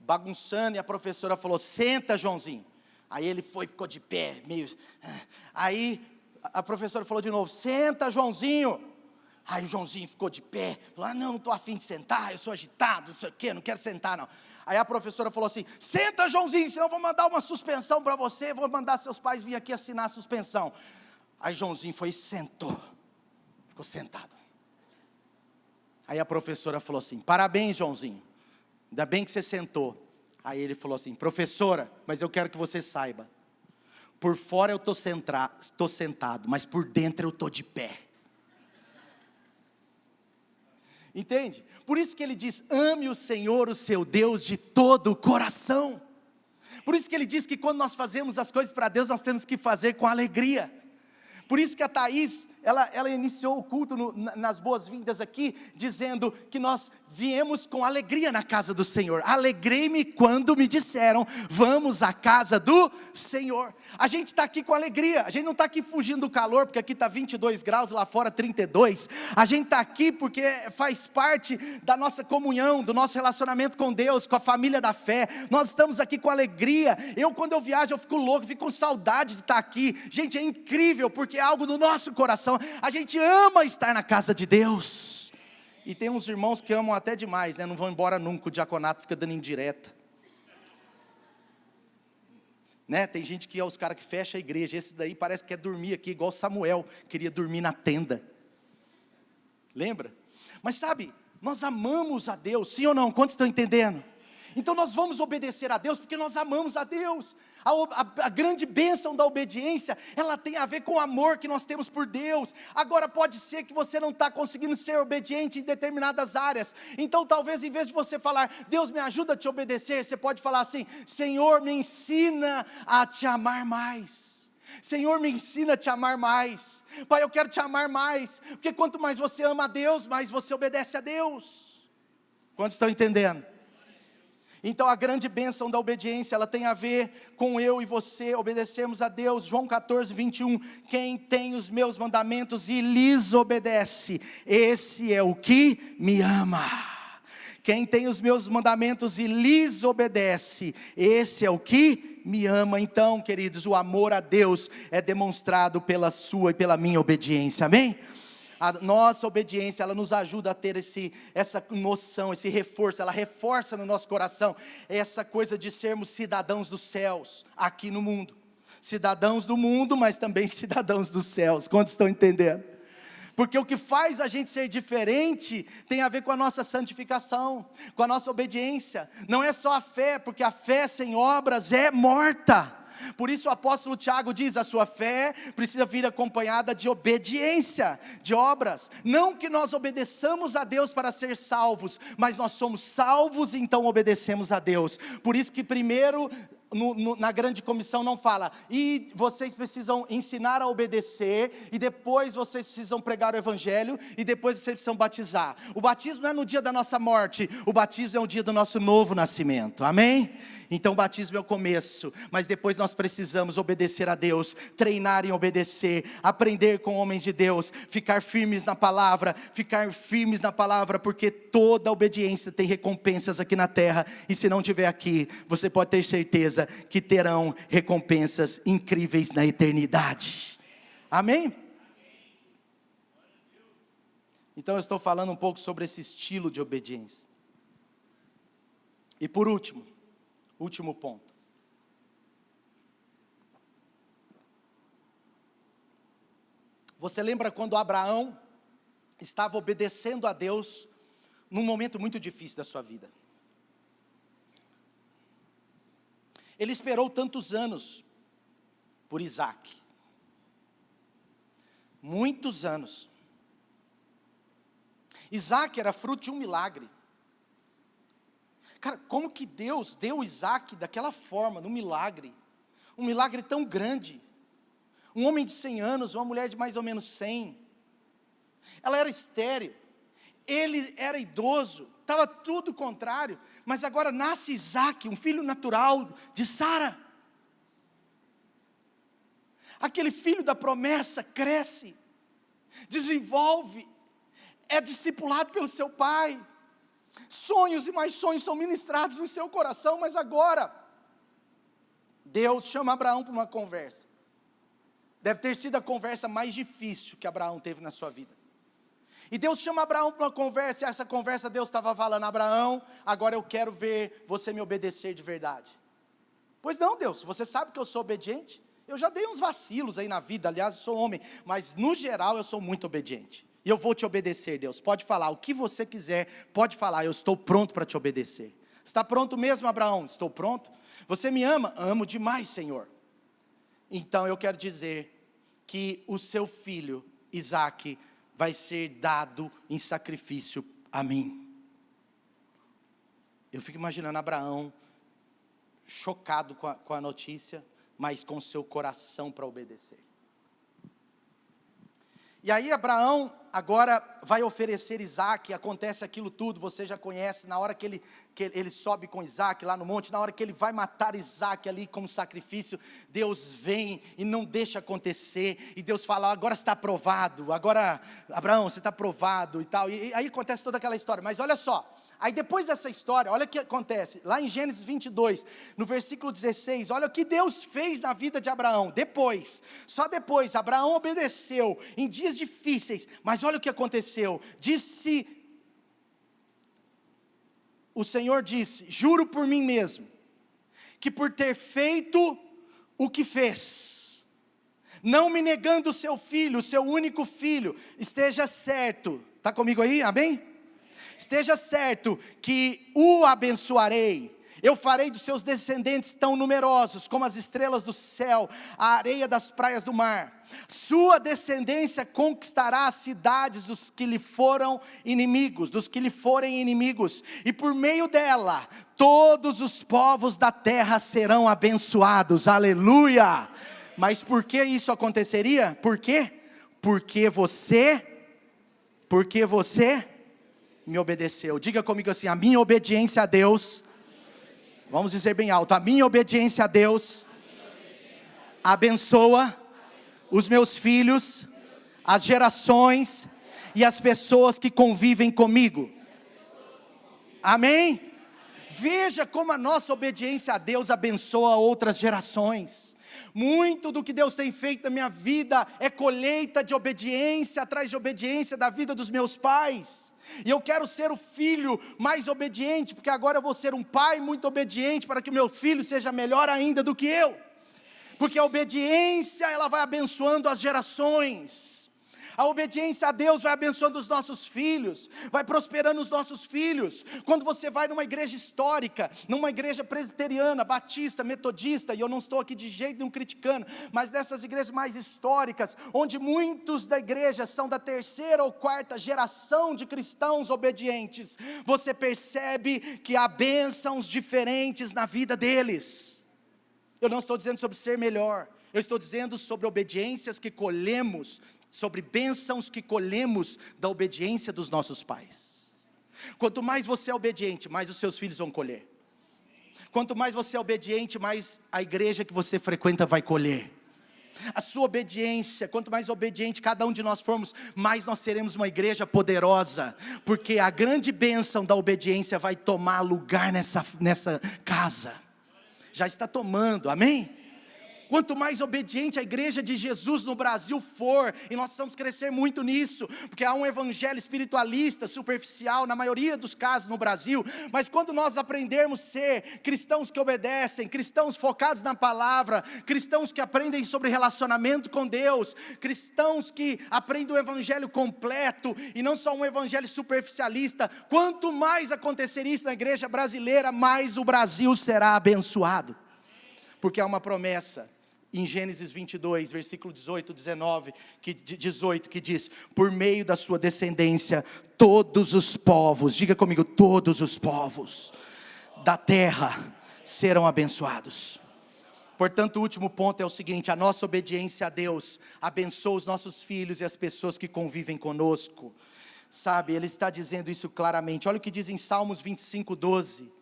bagunçando, e a professora falou: senta, Joãozinho. Aí ele ficou de pé, meio... Aí a professora falou de novo: senta, Joãozinho. Aí o Joãozinho ficou de pé, falou: não estou afim de sentar, eu sou agitado, não sei o quê, não quero sentar não. Aí a professora falou assim: senta, Joãozinho, senão eu vou mandar uma suspensão para você, vou mandar seus pais vir aqui assinar a suspensão. Aí Joãozinho foi e sentou. Ficou sentado. Aí a professora falou assim: parabéns, Joãozinho, ainda bem que você sentou. Aí ele falou assim: professora, mas eu quero que você saiba, por fora eu estou sentado, mas por dentro eu estou de pé. Entende? Por isso que ele diz: ame o Senhor, o seu Deus, de todo o coração. Por isso que ele diz que quando nós fazemos as coisas para Deus, nós temos que fazer com alegria. Por isso que a Thaís, ela iniciou o culto nas boas-vindas aqui, dizendo que nós viemos com alegria na casa do Senhor. Alegrei-me quando me disseram: vamos à casa do Senhor. A gente está aqui com alegria, a gente não está aqui fugindo do calor, porque aqui está 22 graus, lá fora 32. A gente está aqui porque faz parte da nossa comunhão, do nosso relacionamento com Deus, com a família da fé. Nós estamos aqui com alegria. Quando eu viajo, eu fico louco, fico com saudade de estar aqui. Gente, é incrível, porque é algo do nosso coração. A gente ama estar na casa de Deus. E tem uns irmãos que amam até demais, né? Não vão embora nunca, o diaconato fica dando indireta, né? Tem gente que é os caras que fecham a igreja. Esse daí parece que quer dormir aqui, igual Samuel, queria dormir na tenda. Lembra? Mas sabe, nós amamos a Deus, sim ou não? Quantos estão entendendo? Então nós vamos obedecer a Deus porque nós amamos a Deus. A grande bênção da obediência, ela tem a ver com o amor que nós temos por Deus. Agora pode ser que você não está conseguindo ser obediente em determinadas áreas. Então talvez em vez de você falar: Deus me ajuda a te obedecer, você pode falar assim: Senhor, me ensina a te amar mais. Senhor, me ensina a te amar mais. Pai, eu quero te amar mais, porque quanto mais você ama a Deus, mais você obedece a Deus. Quantos estão entendendo? Então a grande bênção da obediência, ela tem a ver com eu e você obedecermos a Deus. João 14, 21, quem tem os meus mandamentos e lhes obedece, esse é o que me ama. Quem tem os meus mandamentos e lhes obedece, esse é o que me ama. Então, queridos, o amor a Deus é demonstrado pela sua e pela minha obediência, amém? A nossa obediência, ela nos ajuda a ter essa noção, esse reforço, ela reforça no nosso coração essa coisa de sermos cidadãos dos céus, aqui no mundo. Cidadãos do mundo, mas também cidadãos dos céus. Quantos estão entendendo? Porque o que faz a gente ser diferente tem a ver com a nossa santificação, com a nossa obediência. Não é só a fé, porque a fé sem obras é morta. Por isso o apóstolo Tiago diz: a sua fé precisa vir acompanhada de obediência, de obras. Não que nós obedeçamos a Deus para ser salvos, mas nós somos salvos e então obedecemos a Deus. Por isso que primeiro, na grande comissão não fala: e vocês precisam ensinar a obedecer, e depois vocês precisam pregar o evangelho, e depois vocês precisam batizar. O batismo não é no dia da nossa morte, o batismo é o dia do nosso novo nascimento, amém? Então o batismo é o começo, mas depois nós precisamos obedecer a Deus, treinar em obedecer, aprender com homens de Deus, ficar firmes na palavra, porque toda obediência tem recompensas aqui na terra, e se não tiver aqui, você pode ter certeza que terão recompensas incríveis na eternidade, amém? Então eu estou falando um pouco sobre esse estilo de obediência. E por último ponto. Você lembra quando Abraão estava obedecendo a Deus num momento muito difícil da sua vida? Ele esperou tantos anos por Isaac. Muitos anos. Isaac era fruto de um milagre. Cara, como que Deus deu Isaac daquela forma, num milagre? Um milagre tão grande. Um homem de 100 anos, uma mulher de mais ou menos 100. Ela era estéril. Ele era idoso. Estava tudo contrário. Mas agora nasce Isaac, um filho natural de Sara. Aquele filho da promessa cresce, desenvolve, é discipulado pelo seu pai. Sonhos e mais sonhos são ministrados no seu coração, mas agora Deus chama Abraão para uma conversa. Deve ter sido a conversa mais difícil que Abraão teve na sua vida. E Deus chama Abraão para uma conversa, e essa conversa Deus estava falando: Abraão, agora eu quero ver você me obedecer de verdade. Pois não, Deus, você sabe que eu sou obediente? Eu já dei uns vacilos aí na vida, aliás eu sou homem, mas no geral eu sou muito obediente. e eu vou te obedecer, Deus. Pode falar o que você quiser, pode falar, eu estou pronto para te obedecer. Está pronto mesmo, Abraão? Estou pronto. Você me ama? Amo demais, Senhor. Então eu quero dizer que o seu filho, Isaque, vai ser dado em sacrifício a mim. Eu fico imaginando Abraão, chocado com a notícia, mas com seu coração para obedecer. E aí Abraão agora vai oferecer Isaque, acontece aquilo tudo, você já conhece, na hora que ele sobe com Isaque lá no monte, na hora que ele vai matar Isaque ali como sacrifício, Deus vem e não deixa acontecer, e Deus fala, agora está aprovado, agora Abraão, você está aprovado e tal, e aí acontece toda aquela história, mas olha só, aí depois dessa história, olha o que acontece, lá em Gênesis 22, no versículo 16, olha o que Deus fez na vida de Abraão, só depois, Abraão obedeceu, em dias difíceis, mas olha o que aconteceu, o Senhor disse, juro por mim mesmo, que por ter feito o que fez, não me negando o seu filho, o seu único filho, esteja certo, está comigo aí, amém? Esteja certo que o abençoarei, eu farei dos seus descendentes tão numerosos como as estrelas do céu, a areia das praias do mar, sua descendência conquistará as cidades dos que lhe forem inimigos, e por meio dela, todos os povos da terra serão abençoados, aleluia, mas por que isso aconteceria? Por quê? Porque você me obedeceu. Diga comigo assim, a minha obediência a Deus, vamos dizer bem alto, a minha obediência a Deus abençoa os meus filhos, as gerações e as pessoas que convivem comigo. Amém? Veja como a nossa obediência a Deus abençoa outras gerações. Muito do que Deus tem feito na minha vida é colheita de obediência atrás de obediência da vida dos meus pais. E eu quero ser o filho mais obediente, porque agora eu vou ser um pai muito obediente, para que o meu filho seja melhor ainda do que eu. Porque a obediência, ela vai abençoando as gerações. A obediência a Deus vai abençoando os nossos filhos, vai prosperando os nossos filhos. Quando você vai numa igreja histórica, numa igreja presbiteriana, batista, metodista, e eu não estou aqui de jeito nenhum criticando, mas dessas igrejas mais históricas, onde muitos da igreja são da terceira ou quarta geração de cristãos obedientes, você percebe que há bênçãos diferentes na vida deles. Eu não estou dizendo sobre ser melhor, eu estou dizendo sobre obediências que colhemos, sobre bênçãos que colhemos da obediência dos nossos pais. Quanto mais você é obediente, mais os seus filhos vão colher. Quanto mais você é obediente, mais a igreja que você frequenta vai colher. A sua obediência, quanto mais obediente cada um de nós formos, mais nós seremos uma igreja poderosa, porque a grande bênção da obediência vai tomar lugar nessa casa. Já está tomando, amém? Quanto mais obediente a igreja de Jesus no Brasil for, e nós precisamos crescer muito nisso, porque há um evangelho espiritualista, superficial, na maioria dos casos no Brasil, mas quando nós aprendermos a ser cristãos que obedecem, cristãos focados na palavra, cristãos que aprendem sobre relacionamento com Deus, cristãos que aprendem o evangelho completo, e não só um evangelho superficialista, quanto mais acontecer isso na igreja brasileira, mais o Brasil será abençoado, porque há uma promessa, em Gênesis 22, versículo 18 que diz, por meio da sua descendência, todos os povos, diga comigo, todos os povos da terra serão abençoados. Portanto, o último ponto é o seguinte, a nossa obediência a Deus abençoa os nossos filhos e as pessoas que convivem conosco. Sabe, ele está dizendo isso claramente. Olha o que diz em Salmos 25, 12.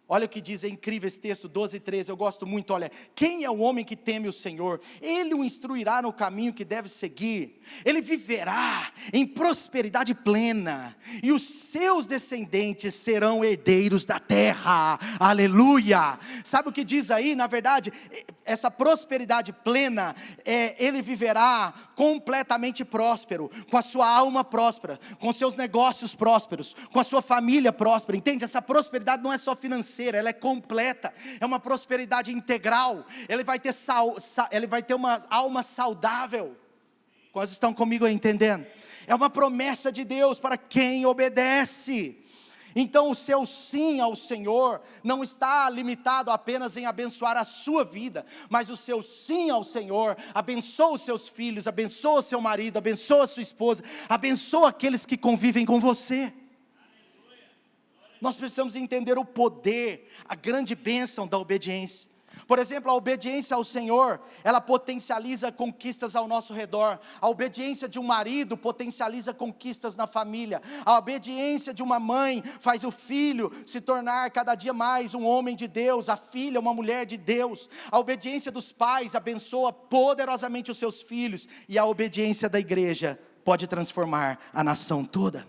Olha o que diz, é incrível esse texto, 12 e 13, eu gosto muito, olha, quem é o homem que teme o Senhor? Ele o instruirá no caminho que deve seguir, ele viverá em prosperidade plena, e os seus descendentes serão herdeiros da terra, aleluia. Sabe o que diz aí? Na verdade, essa prosperidade plena, ele viverá completamente próspero, com a sua alma próspera, com seus negócios prósperos, com a sua família próspera, entende? Essa prosperidade não é só financeira, ela é completa, é uma prosperidade integral, ele vai ter uma alma saudável. Quantos estão comigo aí entendendo? É uma promessa de Deus para quem obedece. Então o seu sim ao Senhor não está limitado apenas em abençoar a sua vida, mas o seu sim ao Senhor abençoa os seus filhos, abençoa o seu marido, abençoa a sua esposa, abençoa aqueles que convivem com você. Nós precisamos entender o poder, a grande bênção da obediência. Por exemplo, a obediência ao Senhor, ela potencializa conquistas ao nosso redor. A obediência de um marido potencializa conquistas na família. A obediência de uma mãe faz o filho se tornar cada dia mais um homem de Deus, a filha uma mulher de Deus. A obediência dos pais abençoa poderosamente os seus filhos, e a obediência da igreja pode transformar a nação toda.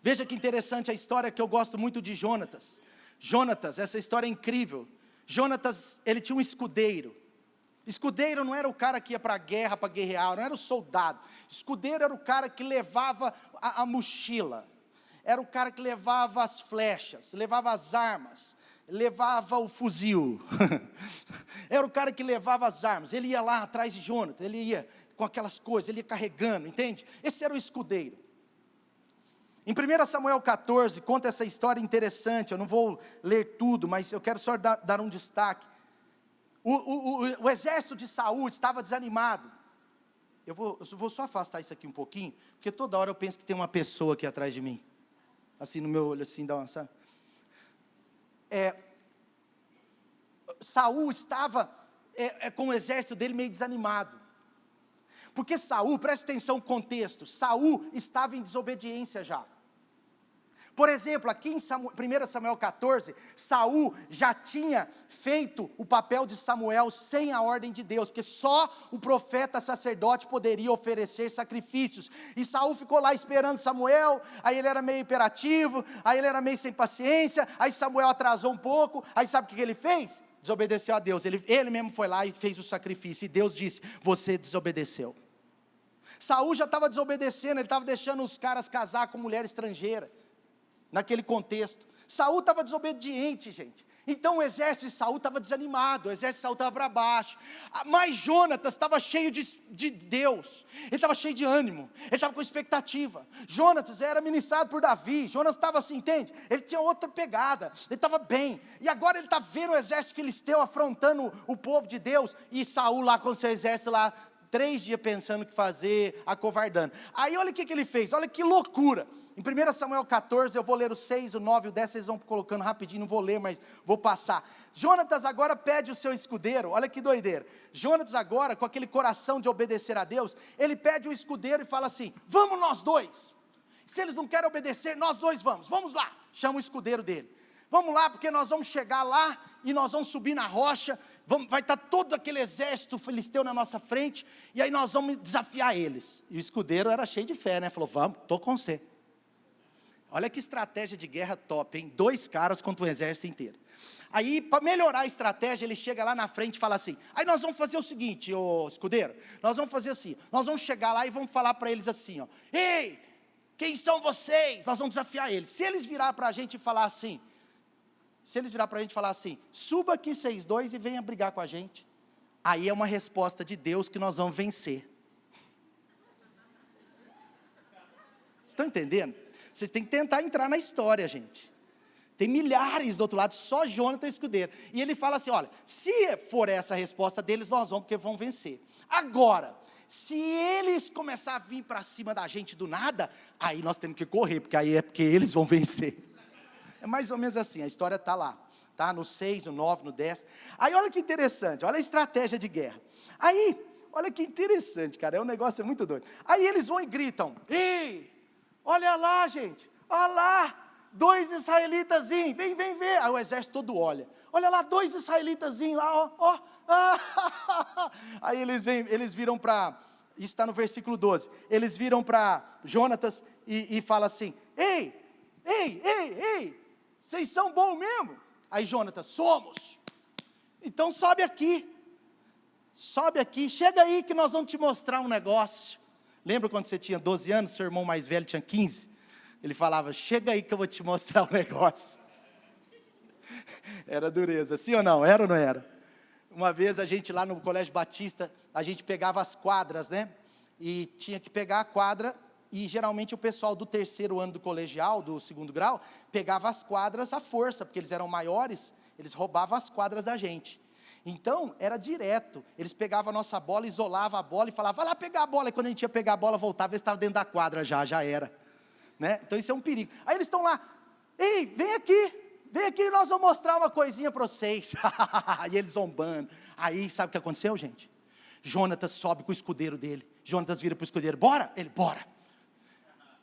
Veja que interessante a história que eu gosto muito de Jonatas. Jonatas, essa história é incrível. Jonatas, ele tinha um escudeiro. Escudeiro não era o cara que ia para a guerra, para guerrear, não era o soldado. Escudeiro era o cara que levava a mochila. Era o cara que levava as flechas, levava as armas, levava o fuzil. Era o cara que levava as armas. Ele ia lá atrás de Jonatas, ele ia com aquelas coisas, ele ia carregando, entende? Esse era o escudeiro. Em 1 Samuel 14, conta essa história interessante. Eu não vou ler tudo, mas eu quero só dar um destaque. O exército de Saul estava desanimado. Eu vou só afastar isso aqui um pouquinho, porque toda hora eu penso que tem uma pessoa aqui atrás de mim. Assim no meu olho, assim, dá uma, sabe? Saul estava com o exército dele meio desanimado. Porque Saul, preste atenção no contexto, Saul estava em desobediência já. Por exemplo, aqui em 1 Samuel 14, Saul já tinha feito o papel de Samuel sem a ordem de Deus, porque só o profeta sacerdote poderia oferecer sacrifícios, e Saul ficou lá esperando Samuel, aí ele era meio imperativo, aí ele era meio sem paciência, aí Samuel atrasou um pouco, aí sabe o que ele fez? Desobedeceu a Deus, ele mesmo foi lá e fez o sacrifício, e Deus disse, você desobedeceu. Saul já estava desobedecendo, ele estava deixando os caras casar com mulher estrangeira, naquele contexto. Saul estava desobediente, gente. Então o exército de Saul estava desanimado, o exército de Saul estava para baixo. Mas Jonatas estava cheio de Deus, ele estava cheio de ânimo, ele estava com expectativa. Jonatas era ministrado por Davi, Jonatas estava assim, entende? Ele tinha outra pegada, ele estava bem. E agora ele está vendo o exército filisteu afrontando o povo de Deus, e Saul lá com seu exército lá, 3 dias pensando o que fazer, acovardando. Aí olha o que ele fez, olha que loucura. Em 1 Samuel 14, eu vou ler o 6, o 9 e o 10, vocês vão colocando rapidinho, não vou ler, mas vou passar. Jonatas agora pede o seu escudeiro, olha que doideira. Jonatas agora, com aquele coração de obedecer a Deus, ele pede o escudeiro e fala assim, vamos nós dois. Se eles não querem obedecer, nós dois vamos lá. Chama o escudeiro dele. Vamos lá, porque nós vamos chegar lá, e nós vamos subir na rocha, vai estar todo aquele exército filisteu na nossa frente, e aí nós vamos desafiar eles. E o escudeiro era cheio de fé, né? Falou, vamos, estou com você. Olha que estratégia de guerra top, hein? 2 caras contra o exército inteiro. Aí, para melhorar a estratégia, ele chega lá na frente e fala assim, aí nós vamos fazer o seguinte, ô escudeiro, nós vamos fazer assim, nós vamos chegar lá e vamos falar para eles assim, ó, ei, quem são vocês? Nós vamos desafiar eles. Se eles virar para a gente e falar assim, suba aqui vocês dois e venha brigar com a gente. Aí é uma resposta de Deus que nós vamos vencer. Vocês estão entendendo? Vocês têm que tentar entrar na história, gente. Tem milhares do outro lado, só Jonatas escudeiro. E ele fala assim, olha, se for essa a resposta deles, nós vamos, porque vão vencer. Agora, se eles começarem a vir para cima da gente do nada, aí nós temos que correr, porque aí é porque eles vão vencer. É mais ou menos assim, a história está lá. Tá? No 6, no 9, no 10. Aí olha que interessante, olha a estratégia de guerra. Aí, olha que interessante, cara, um negócio muito doido. Aí eles vão e gritam, ei, olha lá, gente, olha lá, 2 israelitazinhos, vem ver. Aí o exército todo olha lá, 2 israelitazinhos lá, ó. Aí eles viram para, isso está no versículo 12, eles viram para Jonatas e falam assim, ei, vocês são bons mesmo? Aí Jonatas, somos. Então sobe aqui, chega aí que nós vamos te mostrar um negócio. Lembra quando você tinha 12 anos, seu irmão mais velho tinha 15? Ele falava, chega aí que eu vou te mostrar um negócio. Era dureza, sim ou não? Era ou não era? Uma vez a gente lá no Colégio Batista, a gente pegava as quadras, né? e tinha que pegar a quadra, e geralmente o pessoal do terceiro ano do colegial, do segundo grau, pegava as quadras à força, porque eles eram maiores, eles roubavam as quadras da gente. Então, era direto, eles pegavam a nossa bola, isolavam a bola e falavam, vai lá pegar a bola, e quando a gente ia pegar a bola, voltava, eles estavam dentro da quadra já era, né? Então isso é um perigo. Aí eles estão lá, ei, vem aqui, nós vamos mostrar uma coisinha para vocês, e eles zombando. Aí, sabe o que aconteceu, gente? Jonatas sobe com o escudeiro dele, Jonatas vira para o escudeiro, bora? Ele, bora.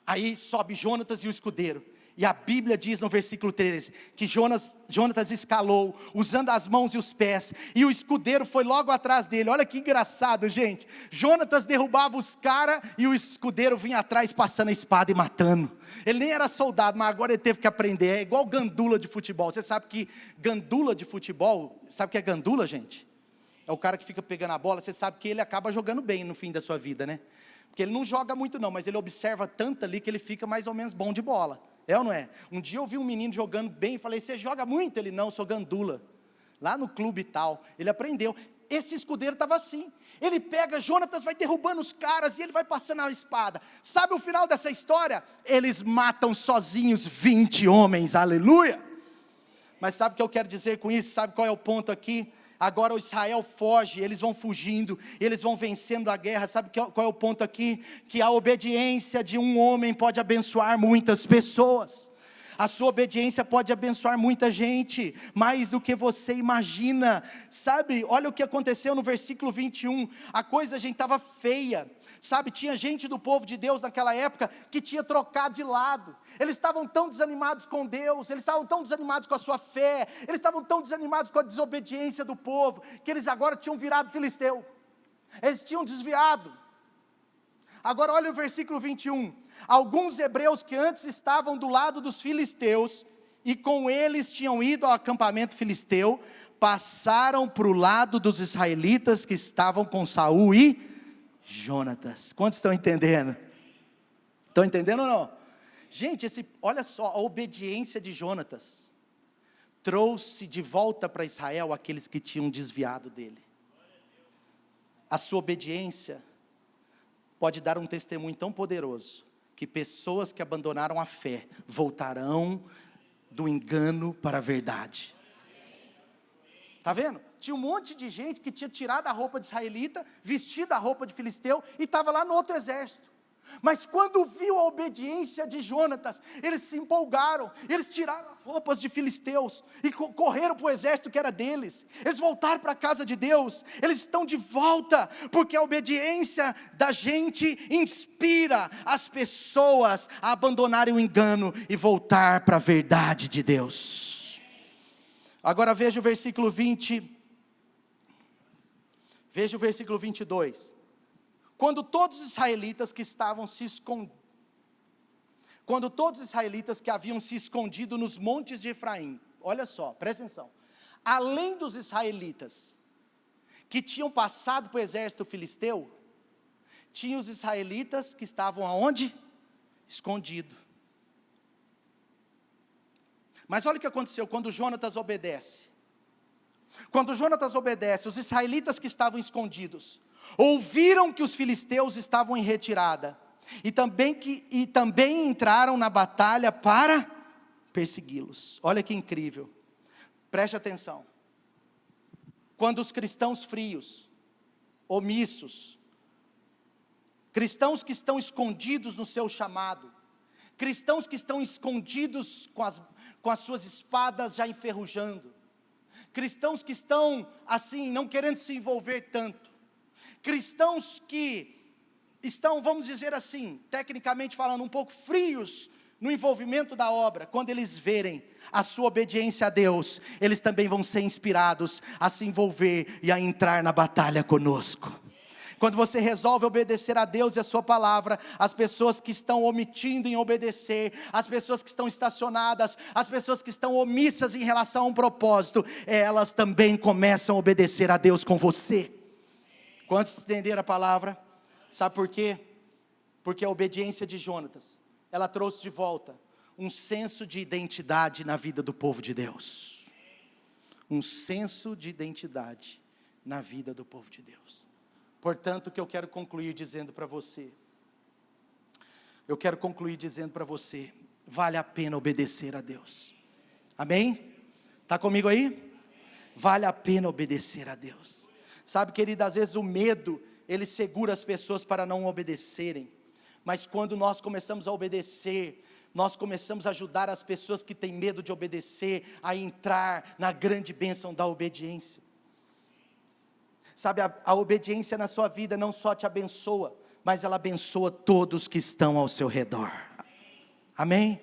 Aí sobe Jonatas e o escudeiro, e a Bíblia diz no versículo 13, que Jonatas escalou, usando as mãos e os pés, e o escudeiro foi logo atrás dele. Olha que engraçado, gente. Jonatas derrubava os caras, e o escudeiro vinha atrás passando a espada e matando. Ele nem era soldado, mas agora ele teve que aprender. É igual gandula de futebol. Você sabe que gandula de futebol, sabe o que é gandula, gente? É o cara que fica pegando a bola. Você sabe que ele acaba jogando bem no fim da sua vida, né? Porque ele não joga muito não, mas ele observa tanto ali que ele fica mais ou menos bom de bola. É ou não é? Um dia eu vi um menino jogando bem e falei, você joga muito? Ele, não, eu sou gandula. Lá no clube e tal. Ele aprendeu. Esse escudeiro estava assim. Ele pega, Jonatas vai derrubando os caras e ele vai passando a espada. Sabe o final dessa história? Eles matam sozinhos 20 homens, aleluia. Mas sabe o que eu quero dizer com isso? Sabe qual é o ponto aqui? Agora o Israel foge, eles vão fugindo, eles vão vencendo a guerra. Sabe qual é o ponto aqui? Que a obediência de um homem pode abençoar muitas pessoas. A sua obediência pode abençoar muita gente, mais do que você imagina. Sabe, olha o que aconteceu no versículo 21, a coisa, gente, estava feia. Sabe, tinha gente do povo de Deus naquela época que tinha trocado de lado. Eles estavam tão desanimados com Deus, eles estavam tão desanimados com a sua fé, eles estavam tão desanimados com a desobediência do povo, que eles agora tinham virado filisteu. Eles tinham desviado. Agora olha o versículo 21. Alguns hebreus que antes estavam do lado dos filisteus, e com eles tinham ido ao acampamento filisteu, passaram para o lado dos israelitas que estavam com Saul e Jonatas. Quantos estão entendendo? Estão entendendo ou não? Gente, olha só, a obediência de Jonatas trouxe de volta para Israel aqueles que tinham desviado dele. A sua obediência pode dar um testemunho tão poderoso, que pessoas que abandonaram a fé voltarão do engano para a verdade. Está vendo? Tinha um monte de gente que tinha tirado a roupa de israelita, vestido a roupa de filisteu, e estava lá no outro exército. Mas quando viu a obediência de Jonatas, eles se empolgaram, eles tiraram as roupas de filisteus, e correram para o exército que era deles. Eles voltaram para a casa de Deus, eles estão de volta, porque a obediência da gente inspira as pessoas a abandonarem o engano, e voltar para a verdade de Deus. Agora veja o versículo 20, veja o versículo 22, quando todos os israelitas que haviam se escondido nos montes de Efraim, olha só, presta atenção, além dos israelitas que tinham passado para o exército filisteu, tinha os israelitas que estavam aonde? Escondido. Mas olha o que aconteceu quando Jonatas obedece. Quando Jonatas obedece, os israelitas que estavam escondidos ouviram que os filisteus estavam em retirada, e também entraram na batalha para persegui-los. Olha que incrível, preste atenção. Quando os cristãos frios, omissos, cristãos que estão escondidos no seu chamado, cristãos que estão escondidos com as suas espadas já enferrujando, cristãos que estão assim, não querendo se envolver tanto, cristãos que estão, vamos dizer assim, tecnicamente falando, um pouco frios no envolvimento da obra, quando eles verem a sua obediência a Deus, eles também vão ser inspirados a se envolver e a entrar na batalha conosco. Quando você resolve obedecer a Deus e a sua palavra, as pessoas que estão omitindo em obedecer, as pessoas que estão estacionadas, as pessoas que estão omissas em relação a um propósito, elas também começam a obedecer a Deus com você. Quantos entenderam a palavra? Sabe por quê? Porque a obediência de Jonatas, ela trouxe de volta um senso de identidade na vida do povo de Deus. Um senso de identidade na vida do povo de Deus. Portanto, o que eu quero concluir dizendo para você, vale a pena obedecer a Deus. Amém? Está comigo aí? Vale a pena obedecer a Deus. Sabe, querido, às vezes o medo, ele segura as pessoas para não obedecerem. Mas quando nós começamos a obedecer, nós começamos a ajudar as pessoas que têm medo de obedecer, a entrar na grande bênção da obediência. Sabe, a obediência na sua vida não só te abençoa, mas ela abençoa todos que estão ao seu redor. Amém?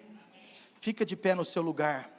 Fica de pé no seu lugar.